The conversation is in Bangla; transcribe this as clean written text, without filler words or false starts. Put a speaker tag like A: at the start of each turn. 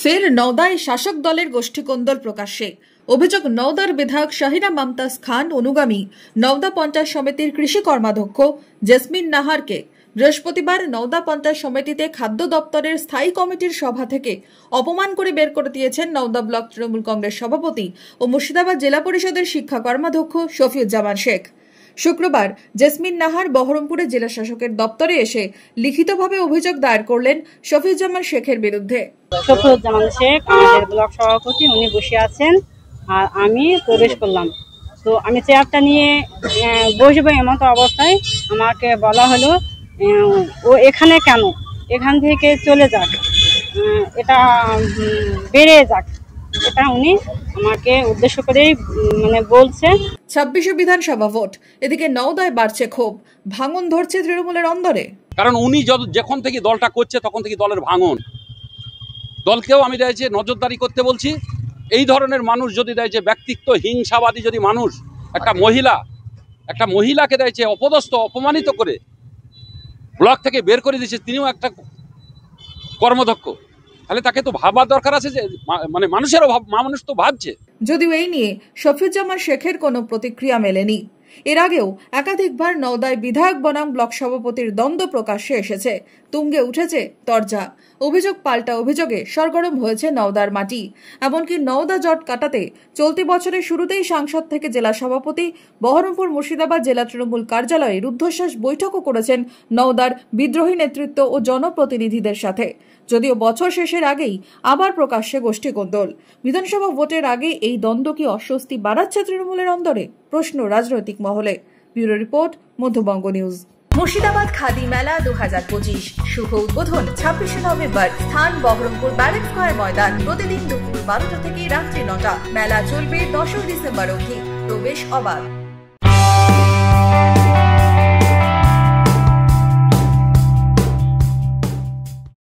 A: ফের নওদায় শাসক দলের গোষ্ঠীকোন্দল প্রকাশ্যে। অভিযোগ, নওদার বিধায়ক শাহিনা মমতাজ খান অনুগামী নওদা পঞ্চায়েত সমিতির কৃষি কর্মাধ্যক্ষ জেসমিন নাহারকে বৃহস্পতিবার নওদা পঞ্চায়েত সমিতিতে খাদ্য দপ্তরের স্থায়ী কমিটির সভা থেকে অপমান করে বের করে দিয়েছেন নওদা ব্লক তৃণমূল কংগ্রেস সভাপতি ও মুর্শিদাবাদ জেলা পরিষদের শিক্ষা কর্মাধ্যক্ষ শফিউজ্জামান শেখ। শুক্রবার জেসমিন নাহার বহরমপুরে জেলা শাসকের দপ্তরে এসে লিখিতভাবে অভিযোগ দায়ের করলেন শফিউজ্জামান শেখের বিরুদ্ধে।
B: শফিউজ্জামান শেখ আমাদের ব্লক সভাপতি, উনি বসে আছেন আর আমি প্রবেশ করলাম। তো আমি চেয়ারটা নিয়ে বসবো এমন অবস্থায় আমাকে বলা হলো ও এখানে কেন, এখান থেকে চলে যাক, এটা বেড়ে যাক, এটা উনি আমাকে উদ্দেশ্য করেই বলছে।
A: 26 বিধানসভা ভোট, এদিকে নওদায় বাড়ছে ক্ষোভ, ভাঙন ধরছে তৃণমূলের অন্দরে।
C: কারণ উনি যখন থেকে দলটা করছে তখন থেকে দলের ভাঙন, দলকেও আমি চাইছি নজরদারি করতে বলছি। এই ধরনের মানুষ যদি দেয় যে ব্যক্তিত্ব হিংসাবাদী যদি মানুষ একটা মহিলাকে দেয় যে অপদস্থ অপমানিত করে ব্লক থেকে বের করে দিয়েছে, তিনিও একটা কর্মদক্ষ, তাহলে তাকে তো ভাবার দরকার আছে যে মানুষেরও মানুষ তো ভাবছে।
A: যদিও এই নিয়ে শফিউজ্জামান শেখের কোনো প্রতিক্রিয়া মেলেনি। এর আগেও একাধিকবার নওদায় বিধায়ক বনাম ব্লক সভাপতির দ্বন্দ্ব প্রকাশ্যে এসেছে, তুঙ্গে উঠেছে তরজা। অভিযোগ পাল্টা অভিযোগে সরগরম হয়েছে নওদার মাটি। এমনকি নওদা জট কাটাতে চলতি বছরের শুরুতেই সাংসদ থেকে জেলা সভাপতি বহরমপুর মুর্শিদাবাদ জেলা তৃণমূল কার্যালয়ে রুদ্ধশ্বাস বৈঠকও করেছেন নওদার বিদ্রোহী নেতৃত্ব ও জনপ্রতিনিধিদের সাথে। যদিও বছর শেষের আগেই আবার প্রকাশ্যে গোষ্ঠীকোন্দল। বিধানসভা ভোটের আগে এই দ্বন্দ্ব কি অস্বস্তি বাড়াচ্ছে তৃণমূলের অন্দরে? প্রশ্ন রাজনৈতিক মহলে। Bureau report, Madhyabanga news. Murshidabad khadi মেলা 2025 শুভ উদ্বোধন 26 নভেম্বর। স্থান বহরমপুর ব্যারেক স্কয়ার ময়দান। প্রতিদিন দুপুর 12টা থেকে রাত্রি 9টা। মেলা চলবে 10 ডিসেম্বর অবধি। প্রবেশ অবাধ।